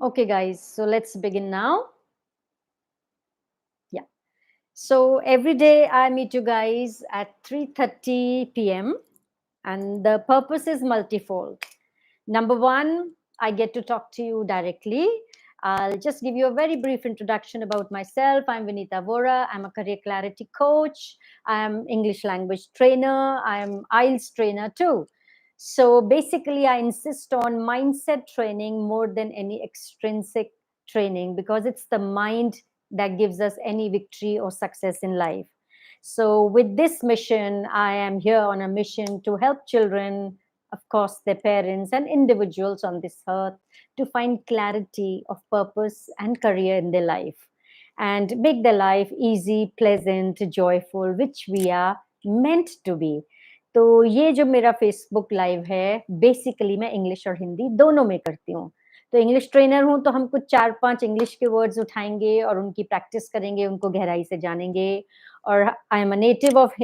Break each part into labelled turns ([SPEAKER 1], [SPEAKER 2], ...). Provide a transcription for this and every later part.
[SPEAKER 1] Okay, guys, so let's begin now. Yeah. So every day I meet you guys at 3:30 p.m. and the purpose is multifold. Number one, I get to talk to you directly. I'll just give you a very brief introduction about myself. I'm Vinita. I'm a career clarity coach. I'm English language trainer. I'm IELTS trainer too. So basically, I insist on mindset training more than any extrinsic training because it's the mind that gives us any victory or success in life. So, with this mission, I am here on a mission to help children, of course, their parents, and individuals on this earth to find clarity of purpose and career in their life and make their life easy, pleasant, joyful, which we are meant to be. तो ये जो मेरा Facebook live है basically मैं English और हिंदी दोनों में करती हूँ. तो इंग्लिश ट्रेनर हूँ तो हम कुछ 4-5 इंग्लिश के वर्ड्स उठाएंगे और उनकी प्रैक्टिस करेंगे, उनको गहराई से जानेंगे. और I am a native of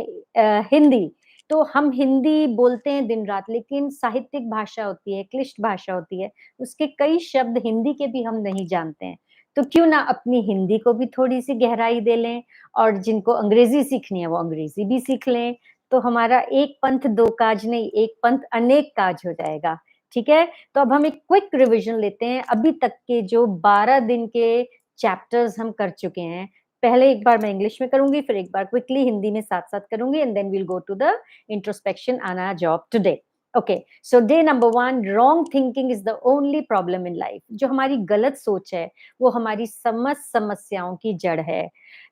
[SPEAKER 1] Hindi, तो हम हिंदी बोलते हैं दिन रात, लेकिन साहित्यिक भाषा होती है, क्लिष्ट भाषा होती है, उसके कई शब्द हिंदी के भी हम नहीं जानते हैं. तो क्यों ना अपनी हिंदी को भी थोड़ी सी गहराई दे लें, और जिनको अंग्रेजी सीखनी है वो अंग्रेजी भी सीख लें. तो हमारा एक पंथ दो काज नहीं, एक पंथ अनेक काज हो जाएगा. ठीक है, तो अब हम एक क्विक रिवीजन लेते हैं. अभी तक के जो 12 दिन के चैप्टर्स हम कर चुके हैं, पहले एक बार मैं इंग्लिश में करूंगी, फिर एक बार क्विकली हिंदी में साथ साथ करूंगी, and then we'll go to the introspection on our job today. Okay, so day number 1, wrong thinking is the only problem in life. जो हमारी गलत सोच है वो हमारी समस्त समस्याओं की जड़ है.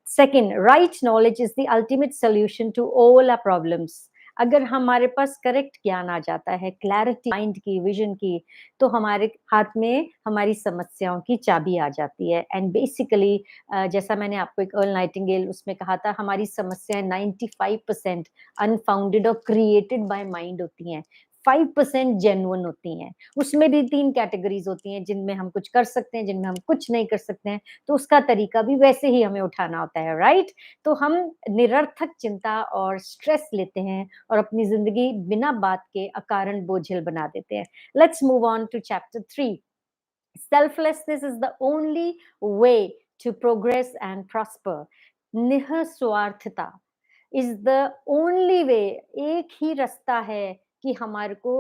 [SPEAKER 1] Second, right knowledge is the ultimate solution to all our problems. अगर हमारे पास करेक्ट ज्ञान आ जाता है, क्लैरिटी माइंड की, विजन की, तो हमारे हाथ में हमारी समस्याओं की चाबी आ जाती है. एंड बेसिकली जैसा मैंने आपको एक अर्ल नाइटिंगेल उसमें कहा था, हमारी समस्याएं 95% अनफाउंडेड और क्रिएटेड बाय माइंड होती हैं, 5% जेन्युइन होती हैं. उसमें भी 3 कैटेगरीज होती हैं, जिनमें हम कुछ कर सकते हैं, जिनमें हम कुछ नहीं कर सकते हैं. तो उसका तरीका भी वैसे ही हमें उठाना होता है, राइट? तो हम निरर्थक चिंता और स्ट्रेस लेते हैं और अपनी जिंदगी बिना बात के अकारण बोझिल बना देते हैं. Let's move on to chapter 3. Selflessness is the only way to progress and prosper. निस्वार्थता is the only way. एक ही रास्ता है कि हमारे को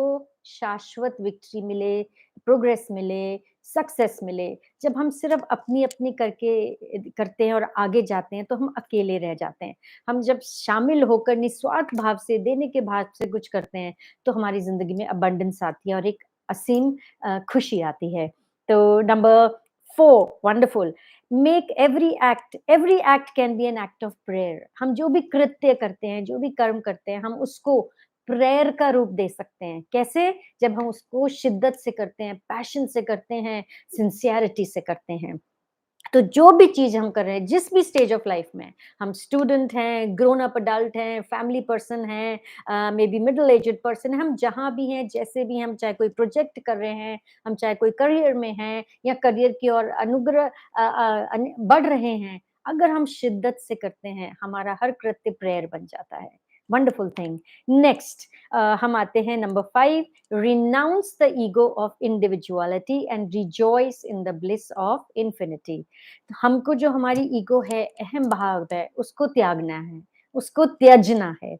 [SPEAKER 1] शाश्वत विक्ट्री मिले, प्रोग्रेस मिले, सक्सेस मिले. जब हम सिर्फ अपनी अपनी करते हैं और आगे जाते हैं तो हम अकेले रह जाते हैं. हम जब शामिल होकर निस्वार्थ भाव से, देने के भाव से कुछ करते हैं तो हमारी जिंदगी में अबंडेंस आती है और एक असीम खुशी आती है. तो number 4, wonderful, make every act can be an act of prayer. हम जो भी कृत्य करते हैं, जो भी कर्म करते हैं, हम उसको प्रेयर का रूप दे सकते हैं. कैसे? जब हम उसको शिद्दत से करते हैं, पैशन से करते हैं, सिंसियरिटी से करते हैं. तो जो भी चीज हम कर रहे हैं, जिस भी स्टेज ऑफ लाइफ में, हम स्टूडेंट हैं, ग्रोन अप अडल्ट हैं, फैमिली पर्सन हैं, may be middle aged person है, हम जहां भी हैं, जैसे भी हम, चाहे कोई प्रोजेक्ट कर रहे हैं, हम चाहे कोई करियर में हैं या करियर की ओर बढ़ रहे हैं, अगर हम शिद्दत से करते हैं, हमारा हर कृत्य प्रेयर बन जाता है. Wonderful thing. नेक्स्ट, हम आते हैं number 5, renounce the ego of individuality and rejoice in the bliss of infinity. हमको जो हमारी ईगो है, अहम भाव है, उसको त्यागना है, उसको त्याजना है.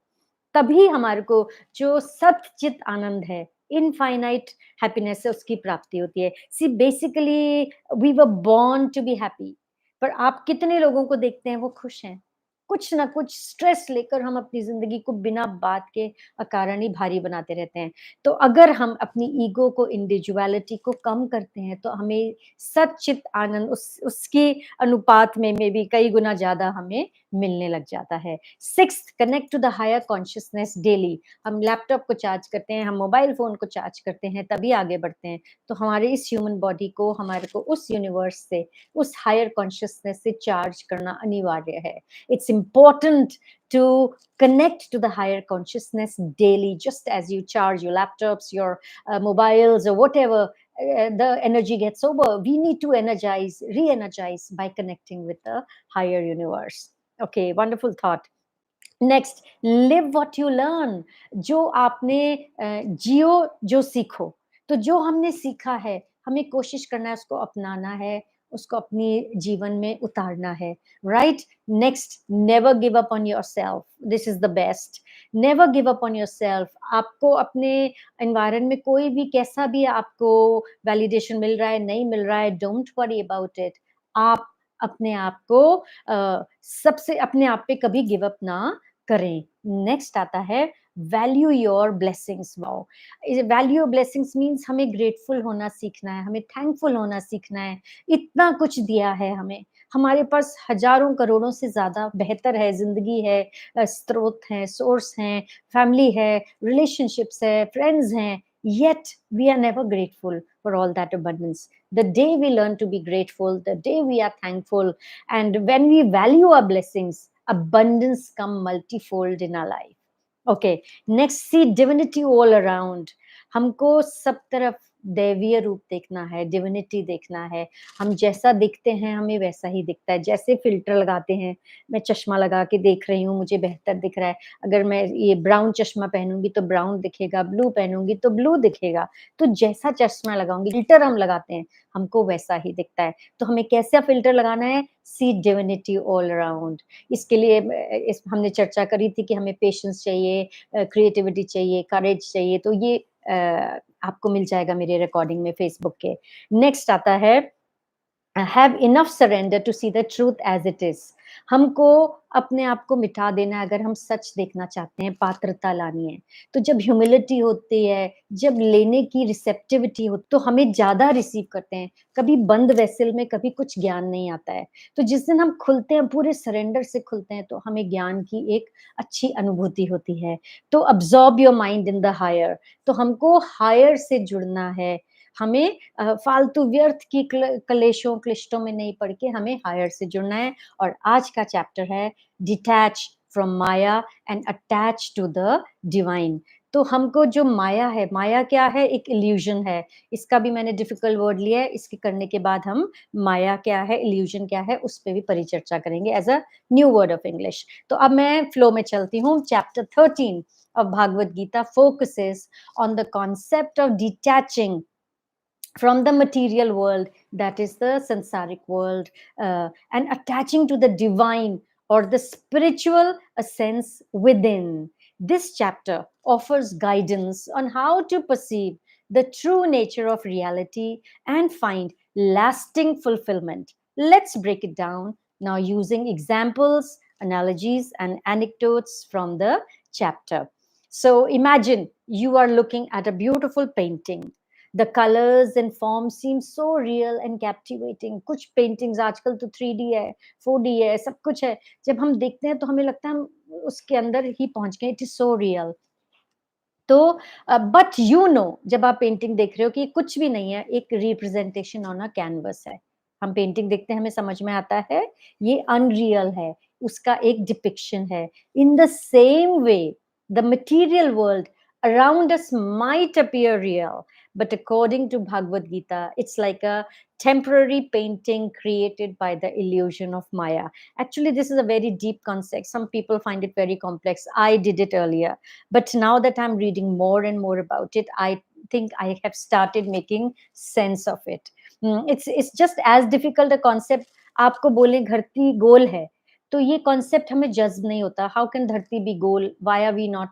[SPEAKER 1] तभी हमारे को जो सतचित आनंद है, इनफाइनाइट हैप्पीनेस है, उसकी प्राप्ति होती है. See basically we were born to be happy, पर आप कितने लोगों को देखते हैं वो खुश हैं? कुछ ना कुछ स्ट्रेस लेकर हम अपनी जिंदगी को बिना बात के अकारण ही भारी बनाते रहते हैं. तो अगर हम अपनी ईगो को, इंडिविजुअलिटी को कम करते हैं तो हमें सच्चित आनंद उसके अनुपात में भी कई गुना ज्यादा हमें मिलने लग जाता है. 6th, connect to the higher consciousness daily. हम लैपटॉप को चार्ज करते हैं, हम मोबाइल फोन को चार्ज करते हैं, तभी आगे बढ़ते हैं. तो हमारे इस ह्यूमन बॉडी को, हमारे को उस यूनिवर्स से, उस हायर कॉन्शियसनेस से चार्ज करना अनिवार्य है. It's important to connect to the higher consciousness daily, just as you charge your laptops, your mobiles, or whatever. The energy gets over. We need to re-energize by connecting with the higher universe. Okay, wonderful thought. Next, live what you learn. जो आपने जियो, जो सीखो. तो जो हमने सीखा है, हमें कोशिश करना है, उसको अपनाना है, उसको अपनी जीवन में उतारना है, right? Next, never give up on yourself, this is the best. Never give up on yourself. आपको अपने एनवायरनमेंट में कोई भी कैसा भी आपको वैलिडेशन मिल रहा है, नहीं मिल रहा है, डोंट वरी अबाउट इट। आप अपने आप को सबसे अपने आप पे कभी गिव अप ना करें। नेक्स्ट आता है value your blessings. Wow! Value your blessings means हमें ग्रेटफुल होना सीखना है, हमें थैंकफुल होना सीखना है। इतना कुछ दिया है हमें, हमारे पास हज़ारों करोड़ों से ज़्यादा बेहतर है, ज़िंदगी है, स्रोत हैं, सोर्स हैं, फैमिली है, रिलेशनशिप्स है, फ्रेंड्स हैं, yet we are never grateful for all that abundance. The day we learn to be grateful, the day we are thankful, and when we value our blessings, abundance come multifold in our life. Okay, next, see divinity all around. हमको सब तरफ दैवीय रूप देखना है, divinity देखना है। हम जैसा दिखते हैं, हमें वैसा ही दिखता है। जैसे फ़िल्टर लगाते हैं, मैं चश्मा लगा के देख रही हूँ, मुझे बेहतर दिख रहा है। अगर मैं ये ब्राउन चश्मा पहनूँगी तो ब्राउन दिखेगा, ब्लू पहनूँगी तो ब्लू दिखेगा। तो जैसा चश्मा लगाऊँगी, फ़िल्टर हम लगाते हैं, हमको वैसा ही दिखता है। तो हमें कैसा फ़िल्टर लगाना है? सी डिविनिटी ऑल अराउंड। इसके लिए इस हमने चर्चा करी थी कि हमें पेशेंस चाहिए, क्रिएटिविटी चाहिए, करेज चाहिए, तो ये आपको मिल जाएगा मेरे रिकॉर्डिंग में फ़ेसबुक के। नेक्स्ट आता है have enough surrender to see the truth as it is. हमको अपने आप को मिटा देना है अगर हम सच देखना चाहते हैं, पात्रता लानी है। तो जब ह्यूमिलिटी होती है, जब लेने की रिसेप्टिविटी हो, तो हमें ज़्यादा रिसीव करते हैं। कभी बंद वेसल में कभी कुछ ज्ञान नहीं आता है। तो जिस दिन हम खुलते हैं, पूरे सरेंडर से खुलते हैं, तो हमें ज्ञान की एक अच्छी अनुभूति होती है। तो absorb your mind in the higher. तो हमको हायर से जुड़ना है। हमें फालतू व्यर्थ की कलेशों, क्लिष्टों में नहीं पड़ के हमें हायर से जुड़ना है। और आज का चैप्टर है detach from maya and attach to the divine. तो हमको जो माया है, माया क्या है? एक इल्यूजन है। इसका भी मैंने डिफिकल्ट वर्ड लिया है, इसके करने के बाद हम माया क्या है, इल्यूजन क्या है, उस पे भी परिचर्चा करेंगे as a new word of English. तो अब मैं फ्लो में चलती हूँ। Chapter 13 of Bhagavad Gita focuses on the concept of detaching from the material world, that is the sansaric world, and attaching to the divine or the spiritual essence within. This chapter offers guidance on how to perceive the true nature of reality and find lasting fulfillment. Let's break it down now using examples, analogies, and anecdotes from the chapter. So imagine you are looking at a beautiful painting. The colors and forms seem so real and captivating. कुछ paintings आजकल तो 3D है, 4D है, सब कुछ है। जब हम देखते हैं तो हमें लगता है हम उसके अंदर ही पहुँच गए। It is so real. तो बट यू नो, जब आप पेंटिंग देख रहे हो कि ये कुछ भी नहीं है, एक रिप्रेजेंटेशन ऑन अ कैनवस है। हम पेंटिंग देखते हैं, हमें समझ में आता है ये अनरियल है, उसका एक डिपिक्शन है। In the same way the material world around us might appear real, but according to Bhagavad Gita, it's like a temporary painting created by the illusion of Maya. Actually, this is a very deep concept. Some people find it very complex. I did it earlier. But now that I'm reading more and more about it, I think I have started making sense of it. It's just as difficult a concept. आपको बोले धरती गोल है, तो ये concept हमें जज्ब नहीं होता। हाउ कैन धरती बी गोल? Why are we not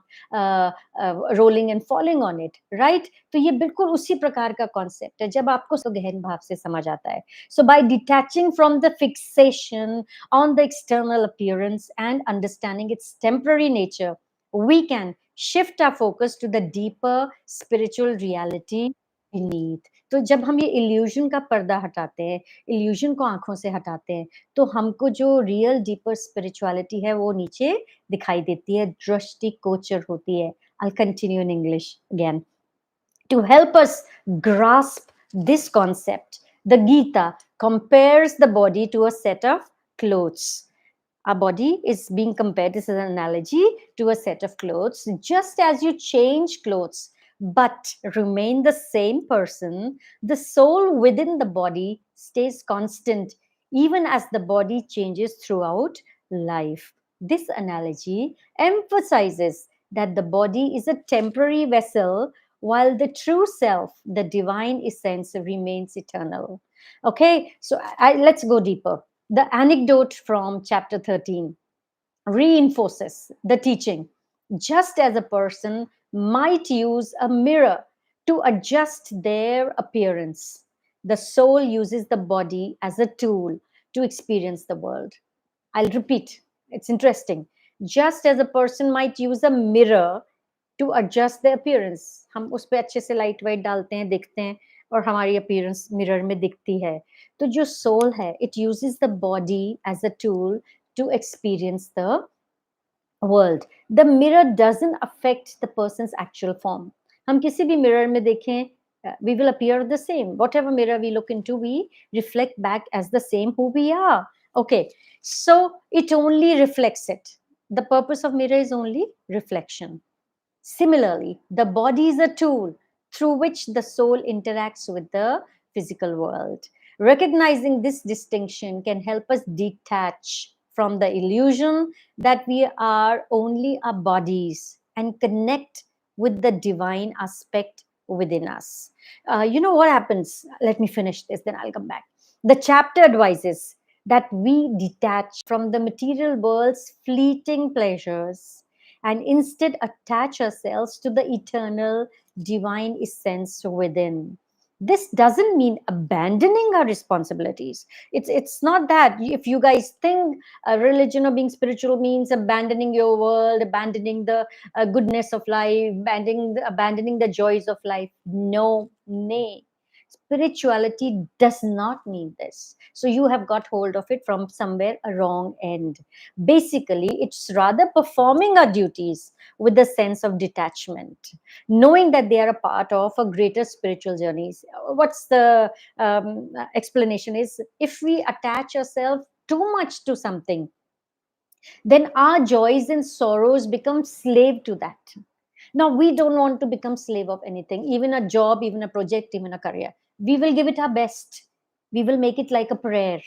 [SPEAKER 1] rolling and falling on it, right? तो ये बिल्कुल उसी प्रकार का कॉन्सेप्ट है जब आपको तो गहन भाव से समझ आता है। So by detaching from the fixation on the external appearance and understanding its temporary nature, we can shift our focus to the deeper spiritual reality beneath. तो जब हम ये इल्यूजन का पर्दा हटाते हैं, इल्यूजन को आंखों से हटाते हैं, तो हमको जो रियल डीपर स्पिरिचुअलिटी है वो नीचे दिखाई देती है, दृष्टि गोचर होती है। I'll continue in English again. To help us grasp this concept, the Gita compares the body to a set of clothes. Our body is being compared, this is an analogy, to a set of clothes. Just as you change clothes but remain the same person, the soul within the body stays constant even as the body changes throughout life. This analogy emphasizes that the body is a temporary vessel while the true self, the divine essence, remains eternal. Okay, so let's go deeper. The anecdote from chapter 13 reinforces the teaching. Just as a person might use a mirror to adjust their appearance, the soul uses the body as a tool to experience the world. I'll repeat, it's interesting. Just as a person might use a mirror to adjust their appearance, हम उस पे अच्छे से light white डालते हैं, दिखते हैं, और हमारी अपीयरेंस मिरर में दिखती है. तो जो सोल है, it uses the body as a tool to experience the world. The mirror doesn't affect the person's actual form. हम किसी भी mirror में देखें, we will appear the same. Whatever mirror we look into, we reflect back as the same who we are. Okay, so it only reflects it. The purpose of mirror is only reflection. Similarly, the body is a tool through which the soul interacts with the physical world. Recognizing this distinction can help us detach from the illusion that we are only our bodies and connect with the divine aspect within us. You know what happens? Let me finish this, then I'll come back. The chapter advises that we detach from the material world's fleeting pleasures and instead attach ourselves to the eternal divine essence within. This doesn't mean abandoning our responsibilities. It's not that. If you guys think religion or being spiritual means abandoning your world, abandoning the goodness of life, abandoning the joys of life, no, nay. Spirituality does not mean this. So you have got hold of it from somewhere a wrong end. Basically, it's rather performing our duties with a sense of detachment, knowing that they are a part of a greater spiritual journeys. What's the explanation is, if we attach ourselves too much to something, then our joys and sorrows become slave to that. Now, we don't want to become slave of anything, even a job, even a project, even a career. We will give it our best. We will make it like a prayer.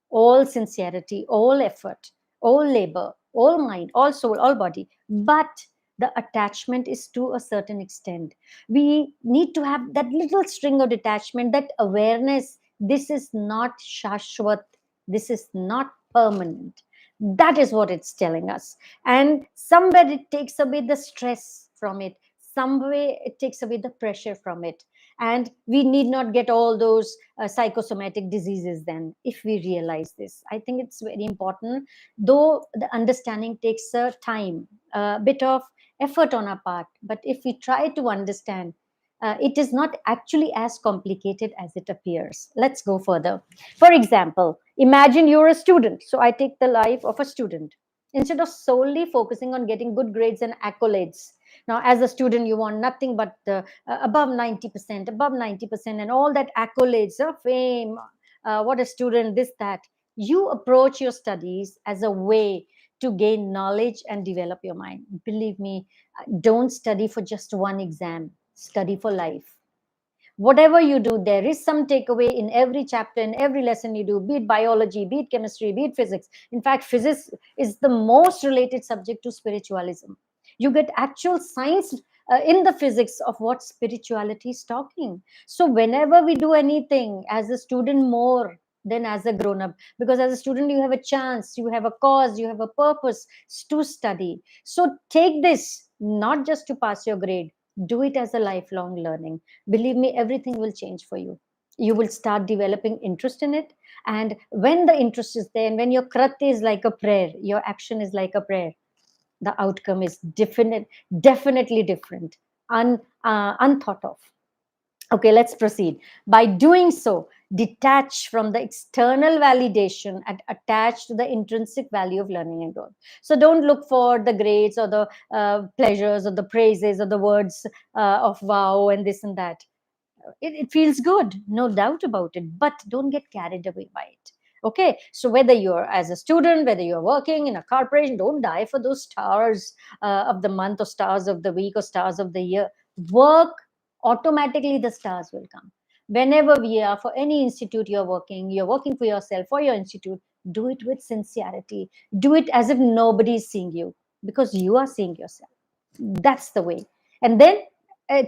[SPEAKER 1] All sincerity, all effort, all labor, all mind, all soul, all body. But the attachment is to a certain extent. We need to have that little string of detachment, that awareness. This is not shashwat. This is not permanent. That is what it's telling us. And somewhere it takes away the stress from it. Some way it takes away the pressure from it. And we need not get all those psychosomatic diseases then, if we realize this. I think it's very important, though the understanding takes a time, a bit of effort on our part. But if we try to understand, it is not actually as complicated as it appears. Let's go further. For example, imagine you're a student. So I take the life of a student. Instead of solely focusing on getting good grades and accolades, now as a student you want nothing but above 90%, above 90%, and all that accolades, fame, what a student, this, that. You approach your studies as a way to gain knowledge and develop your mind. Believe me, don't study for just one exam, study for life. Whatever you do, there is some takeaway in every chapter, in every lesson you do, be it biology, be it chemistry, be it physics. In fact, physics is the most related subject to spiritualism. You get actual science in the physics of what spirituality is talking. So whenever we do anything as a student, more than as a grown up, because as a student you have a chance, you have a cause, you have a purpose to study. So take this not just to pass your grade, do it as a lifelong learning. Believe me, everything will change for you. You will start developing interest in it. And when the interest is there, and when your krati is like a prayer, your action is like a prayer, the outcome is definitely different, unthought of. Okay, let's proceed. By doing so, detach from the external validation and attach to the intrinsic value of learning and growth. So don't look for the grades or the pleasures or the praises or the words of wow and this and that. It feels good, no doubt about it, but don't get carried away by it. Okay, so whether you're as a student, whether you're working in a corporation, don't die for those stars of the month or stars of the week or stars of the year. Work, automatically the stars will come. Whenever we are, for any institute you're working for yourself, for your institute, do it with sincerity. Do it as if nobody is seeing you, because you are seeing yourself. That's the way. And then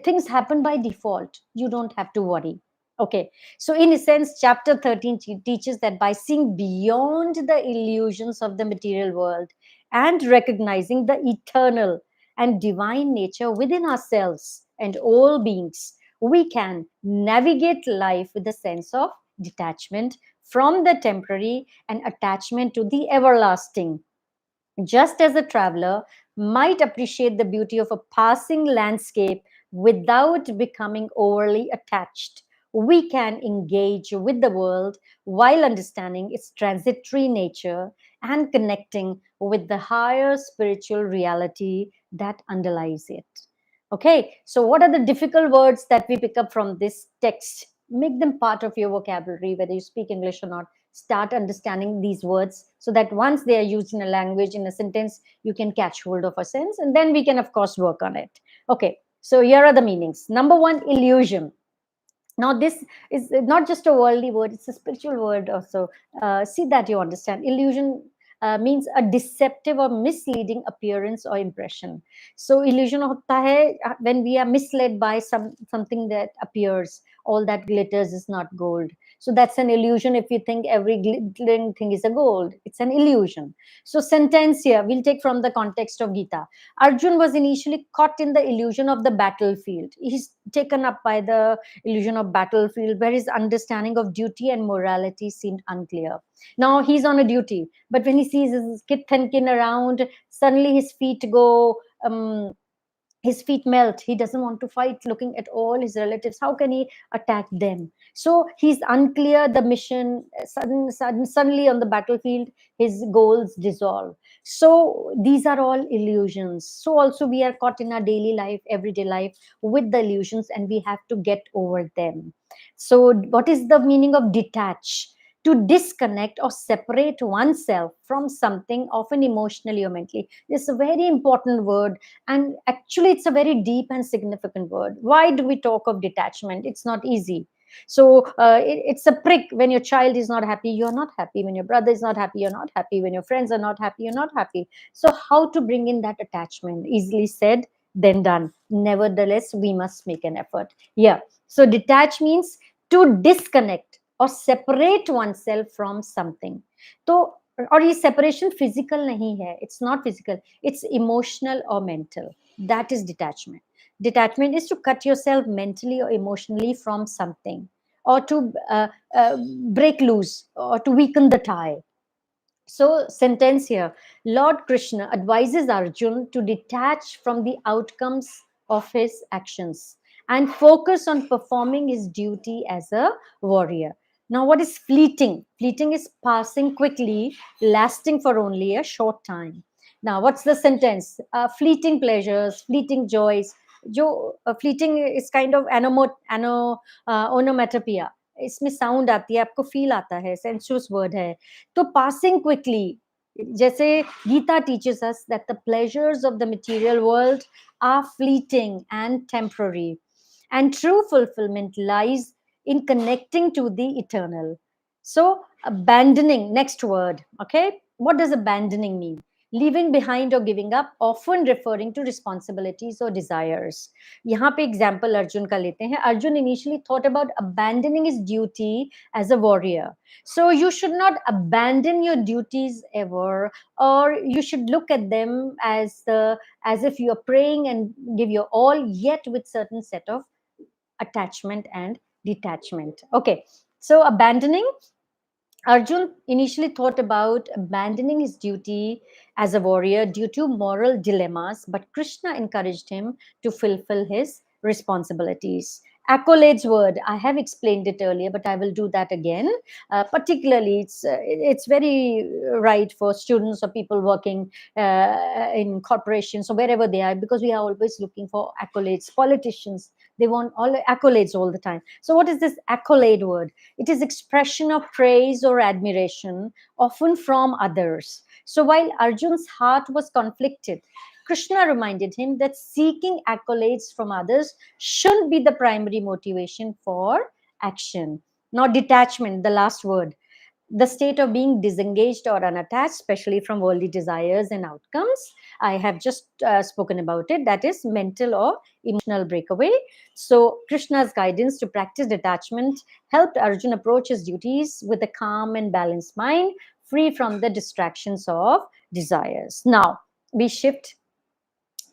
[SPEAKER 1] things happen by default. You don't have to worry. Okay, so in essence, chapter 13 teaches that by seeing beyond the illusions of the material world and recognizing the eternal and divine nature within ourselves and all beings, we can navigate life with a sense of detachment from the temporary and attachment to the everlasting. Just as a traveler might appreciate the beauty of a passing landscape without becoming overly attached, we can engage with the world while understanding its transitory nature and connecting with the higher spiritual reality that underlies it. Okay, so what are the difficult words that we pick up from this text? Make them part of your vocabulary, whether you speak English or not. Start understanding these words so that once they are used in a language, in a sentence, you can catch hold of a sense, and then we can, of course, work on it. Okay, so here are the meanings. Number one, illusion. Now this is not just a worldly word, it's a spiritual word also. See that you understand. Illusion means a deceptive or misleading appearance or impression. So illusion hota hai when we are misled by something that appears all that glitters is not gold. So that's an illusion. If you think every glittering thing is a gold, it's an illusion. So sentence here we'll take from the context of Gita. Arjun was initially caught in the illusion of the battlefield. He's taken up by the illusion of battlefield where his understanding of duty and morality seemed unclear. Now he's on a duty, but when he sees his kith and kin around, suddenly his feet melt. He doesn't want to fight looking at all his relatives. How can he attack them? So he's unclear the mission. Suddenly on the battlefield, his goals dissolve. So these are all illusions. So also we are caught in our daily life, everyday life with the illusions, and we have to get over them. So what is the meaning of detach? To disconnect or separate oneself from something, often emotionally or mentally. This is a very important word, and actually it's a very deep and significant word. Why do we talk of detachment? It's not easy. So it's a prick. When your child is not happy, you're not happy. When your brother is not happy, you're not happy. When your friends are not happy, you're not happy. So how to bring in that attachment? Easily said than done. Nevertheless, we must make an effort. Yeah, so detach means to disconnect or separate oneself from something. तो और ये separation physical नहीं है. It's not physical. It's emotional or mental. That is detachment. Detachment is to cut yourself mentally or emotionally from something, or to break loose, or to weaken the tie. So, sentence here, Lord Krishna advises Arjun to detach from the outcomes of his actions and focus on performing his duty as a warrior. Now, what is fleeting? Fleeting is passing quickly, lasting for only a short time. Now, what's the sentence? Fleeting pleasures, fleeting joys. Fleeting is kind of onomatopoeia. इसमें sound आती है, आपको feel आता है, sensuous word है. तो passing quickly, जैसे Gita teaches us that the pleasures of the material world are fleeting and temporary, and true fulfillment lies in connecting to the eternal. So abandoning, next word. Okay, what does abandoning mean? Leaving behind or giving up, often referring to responsibilities or desires. यहाँ पे example Arjun का लेते हैं. Arjun initially thought about abandoning his duty as a warrior. So you should not abandon your duties ever, or you should look at them as if you are praying and give your all, yet with certain set of attachment and detachment. Okay, so abandoning, Arjun initially thought about abandoning his duty as a warrior due to moral dilemmas, but Krishna encouraged him to fulfill his responsibilities. Accolades word, I have explained it earlier, but I will do that again. Particularly, it's very right for students or people working in corporations or wherever they are, because we are always looking for accolades. Politicians, they want all accolades all the time. So, what is this accolade word? It is expression of praise or admiration, often from others. So while Arjun's heart was conflicted, Krishna reminded him that seeking accolades from others shouldn't be the primary motivation for action. Now, detachment, the last word. the state of being disengaged or unattached, especially from worldly desires and outcomes. I have just spoken about it. That is mental or emotional breakaway. So Krishna's guidance to practice detachment helped Arjun approach his duties with a calm and balanced mind, free from the distractions of desires. Now we shift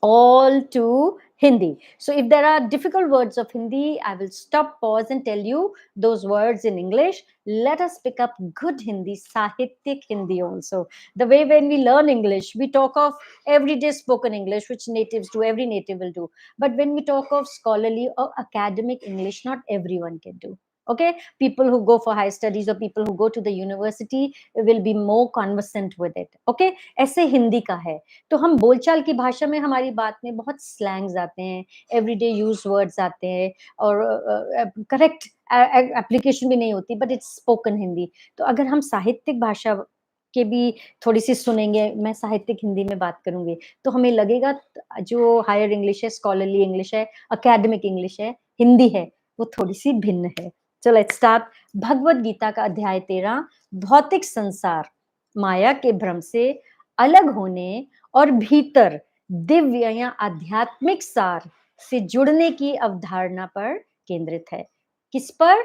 [SPEAKER 1] all to Hindi. So if there are difficult words of Hindi, I will stop, pause, and tell you those words in English. Let us pick up good Hindi, Sahityak Hindi also. The way when we learn English, we talk of everyday spoken English, which natives do, every native will do. But when we talk of scholarly or academic English, not everyone can do. Okay, people who go for high studies or people who go to the university will be more conversant with it. Okay, ऐसे हिंदी का है. तो हम बोलचाल की भाषा में हमारी बात में बहुत स्लैंग्स आते हैं, एवरीडे यूज वर्ड्स आते हैं और करेक्ट एप्लीकेशन भी नहीं होती, बट इट्स स्पोकन हिंदी. तो अगर हम साहित्यिक भाषा के भी थोड़ी सी सुनेंगे, मैं साहित्यिक हिंदी में बात करूंगी, तो हमें लगेगा जो हायर इंग्लिश है, स्कॉलरली इंग्लिश है, अकेडमिक इंग्लिश है, हिंदी है, वो थोड़ी सी भिन्न है. चलो लेट्स स्टार्ट. भगवत गीता का अध्याय 13, भौतिक संसार माया के भ्रम से अलग होने और भीतर दिव्य या आध्यात्मिक सार से जुड़ने की अवधारणा पर केंद्रित है. किस पर?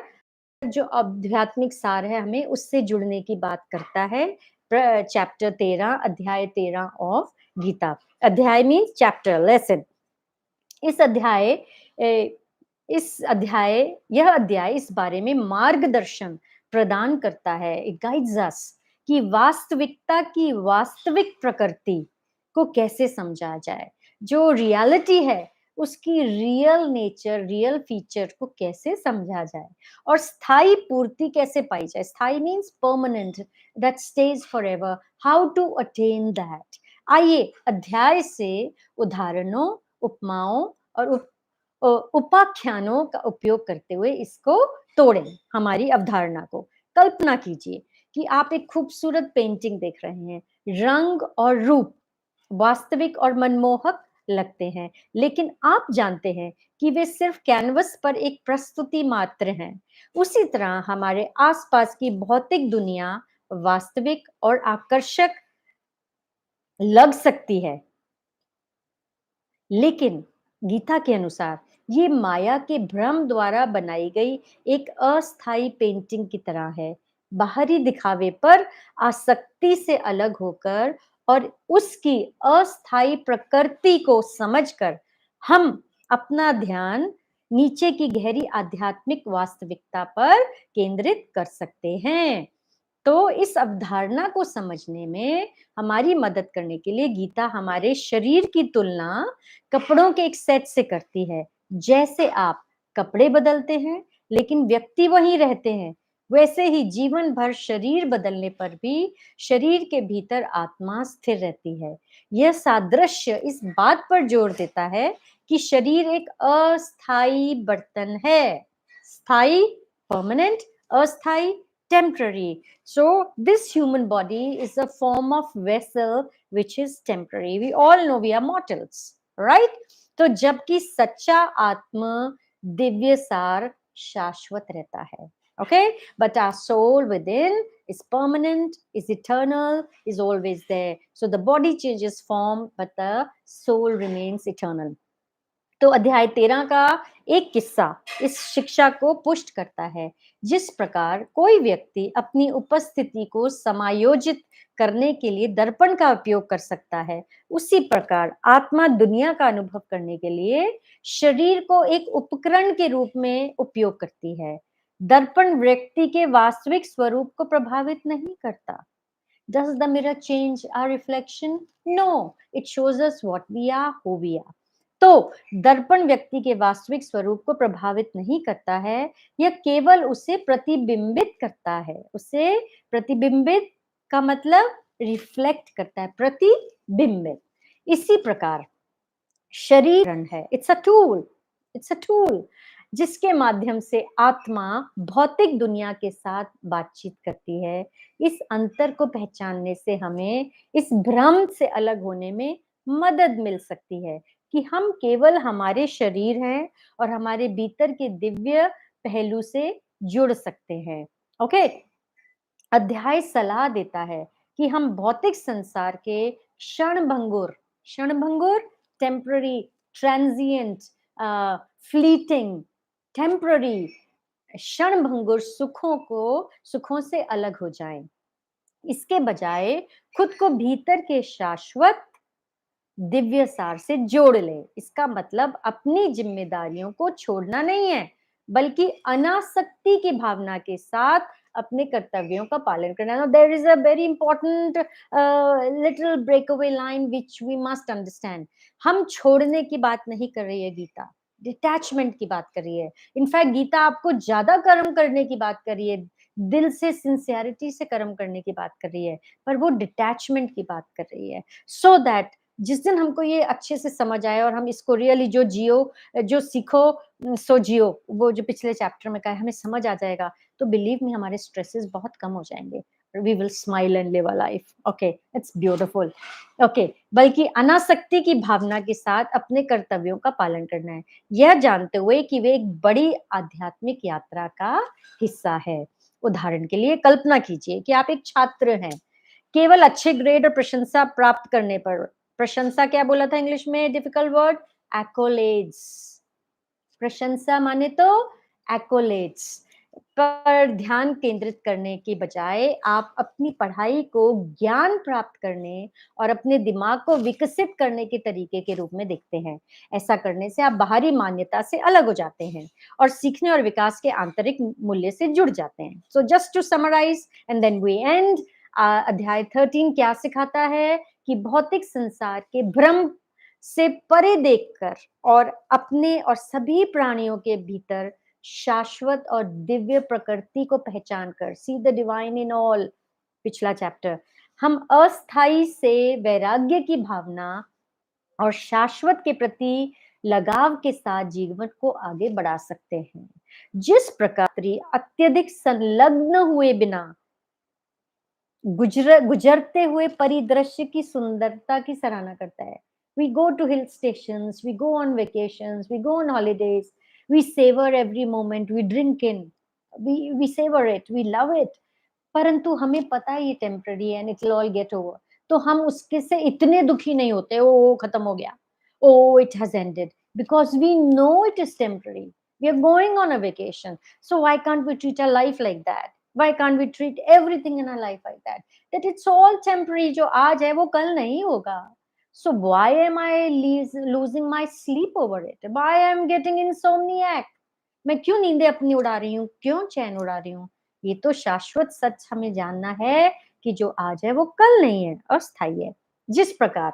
[SPEAKER 1] जो आध्यात्मिक सार है, हमें उससे जुड़ने की बात करता है. चैप्टर 13, अध्याय 13 ऑफ गीता. अध्याय मीन्स चैप्टर, लेसन. इस अध्याय यह अध्याय इस बारे में मार्गदर्शन प्रदान करता है. इट गाइड्स अस कि वास्तविकता की वास्तविक प्रकृति को कैसे समझा जाए, जो रियलिटी है उसकी रियल नेचर, रियल फीचर को कैसे समझा जाए, और स्थायी पूर्ति कैसे पाई जाए. Sthayi means permanent, that stage for ever. How to attain that. आइए अध्याय से उदाहरणों, उपमाओं और उपाख्यानों का उपयोग करते हुए इसको तोड़ें, हमारी अवधारणा को. कल्पना कीजिए कि आप एक खूबसूरत पेंटिंग देख रहे हैं. रंग और रूप वास्तविक और मनमोहक लगते हैं, लेकिन आप जानते हैं कि वे सिर्फ कैनवस पर एक प्रस्तुति मात्र हैं. उसी तरह हमारे आसपास की भौतिक दुनिया वास्तविक और आकर्षक लग सकती है, लेकिन गीता के अनुसार ये माया के भ्रम द्वारा बनाई गई एक अस्थायी पेंटिंग की तरह है. बाहरी दिखावे पर आसक्ति से अलग होकर और उसकी अस्थायी प्रकृति को समझकर हम अपना ध्यान नीचे की गहरी आध्यात्मिक वास्तविकता पर केंद्रित कर सकते हैं. तो इस अवधारणा को समझने में हमारी मदद करने के लिए गीता हमारे शरीर की तुलना कपड़ों के एक सेट से करती है. जैसे आप कपड़े बदलते हैं लेकिन व्यक्ति वही रहते हैं, वैसे ही जीवन भर शरीर बदलने पर भी शरीर के भीतर आत्मा स्थिर रहती है. यह सादृश्य इस बात पर जोर देता है कि शरीर एक अस्थायी बर्तन है. स्थायी परमानेंट, अस्थायी temporary. So this human body is a form of vessel which is temporary. We all know we are mortals, right? तो जबकि सच्चा आत्मा दिव्य सार शाश्वत रहता है. Okay, but our soul within is permanent, is eternal, is always there. So the body changes form, but the soul remains eternal. तो अध्याय 13 का एक किस्सा इस शिक्षा को पुष्ट करता है. जिस प्रकार कोई व्यक्ति अपनी उपस्थिति को समायोजित करने के लिए दर्पण का उपयोग कर सकता है, उसी प्रकार आत्मा दुनिया का अनुभव करने के लिए शरीर को एक उपकरण के रूप में उपयोग करती है. दर्पण व्यक्ति के वास्तविक स्वरूप को प्रभावित नहीं करता. Does the mirror change our reflection? No, it shows us what we are, who we are. तो दर्पण व्यक्ति के वास्तविक स्वरूप को प्रभावित नहीं करता है, यह केवल उसे प्रतिबिंबित करता है. उसे प्रतिबिंबित का मतलब रिफ्लेक्ट करता है, प्रतिबिंबित. इसी प्रकार शरीर है, इट्स अ टूल जिसके माध्यम से आत्मा भौतिक दुनिया के साथ बातचीत करती है. इस अंतर को पहचानने से हमें इस भ्रम से अलग होने में मदद मिल सकती है कि हम केवल हमारे शरीर हैं और हमारे भीतर के दिव्य पहलू से जुड़ सकते हैं. ओके, अध्याय सलाह देता है कि हम भौतिक संसार के क्षणभंगुर, टेम्पररी, ट्रांजिएंट, फ्लीटिंग, टेम्पररी, क्षणभंगुर सुखों से अलग हो जाएं। इसके बजाय खुद को भीतर के शाश्वत दिव्य सार से जोड़ ले। इसका मतलब अपनी जिम्मेदारियों को छोड़ना नहीं है, बल्कि अनासक्ति की भावना के साथ अपने कर्तव्यों का पालन करना। There is a very important little breakaway line which we must understand. हम छोड़ने की बात नहीं कर रही है गीता, डिटैचमेंट की बात कर रही है। इनफैक्ट गीता आपको ज्यादा कर्म करने की बात कर रही है, दिल से सिंसियरिटी से कर्म करने की बात कर रही है, पर वो डिटैचमेंट की बात कर रही है। सो दैट जिस दिन हमको ये अच्छे से समझ आए और हम इसको रियली जो सीखो सो जियो, वो जो पिछले चैप्टर में कहा है, हमें समझ आ जाएगा, तो बिलीव मी हमारे स्ट्रेसेस बहुत कम हो जाएंगे। We will smile and live a life. Okay, it's beautiful. Okay, बल्कि अनासक्ति की भावना के साथ अपने कर्तव्यों का पालन करना है, यह जानते हुए कि वे एक बड़ी आध्यात्मिक यात्रा का हिस्सा है। उदाहरण के लिए कल्पना कीजिए कि आप एक छात्र हैं। केवल अच्छे ग्रेड और प्रशंसा प्राप्त करने पर, प्रशंसा क्या बोला था इंग्लिश में, डिफिकल्ट वर्ड, एक्कोलेड्स। प्रशंसा माने तो एक्कोलेड्स पर ध्यान केंद्रित करने के बजाय आप अपनी पढ़ाई को ज्ञान प्राप्त करने और अपने दिमाग को विकसित करने के तरीके के रूप में देखते हैं। ऐसा करने से आप बाहरी मान्यता से अलग हो जाते हैं और सीखने और विकास के आंतरिक मूल्य से जुड़ जाते हैं। So just to summarise and then we end, अध्याय 13 क्या सिखाता है कि भौतिक संसार के भ्रम से परे देखकर और अपने और सभी प्राणियों के भीतर शाश्वत और दिव्य प्रकृति को पहचान कर, see the divine in all, पिछला चैप्टर, हम अस्थाई से वैराग्य की भावना और शाश्वत के प्रति लगाव के साथ जीवन को आगे बढ़ा सकते हैं। जिस प्रकार अत्यधिक संलग्न हुए बिना गुजरते हुए परिदृश्य की सुंदरता की सराहना करता है। We go to hill stations, we go on vacations, we go on holidays, we savor every moment, we drink in, we savor it, we love it. परंतु हमें पता है ये टेम्पररी है and it will all get over, तो हम उसके से इतने दुखी नहीं होते, ओ खत्म हो गया, oh it has ended, because we know it is temporary, we are going on a vacation, so why can't we treat a life like that, why can't we treat everything in a life like that, that it's all temporary, जो आज है वो कल नहीं होगा. So why am I losing my sleep over it? Why I am getting insomniac? मैं क्यों नींदें अपनी उड़ा रही हूँ, क्यों चैन उड़ा रही हूँ? ये तो शाश्वत सच हमें जानना है कि जो आज है वो कल नहीं है, अस्थायी है. जिस प्रकार,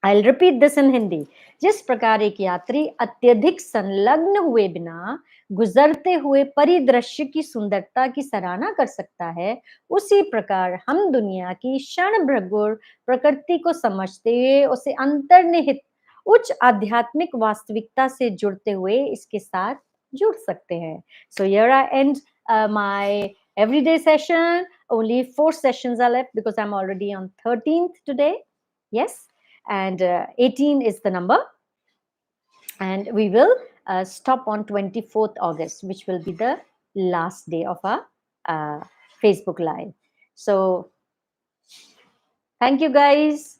[SPEAKER 1] I will repeat this in Hindi, जिस प्रकार एक यात्री अत्यधिक संलग्न हुए बिना गुजरते हुए परिदृश्य की सुंदरता की सराहना कर सकता है, उसी प्रकार हम दुनिया की क्षण भंगुर प्रकृति को समझते हुए उसे अंतर्निहित उच्च आध्यात्मिक वास्तविकता से जुड़ते हुए इसके साथ जुड़ सकते हैं. So here I end my everyday session. Only 4 sessions are left because I'm already on 13th today. Yes, and 18 is the number, and we will stop on 24th August, which will be the last day of our Facebook live. So thank you guys.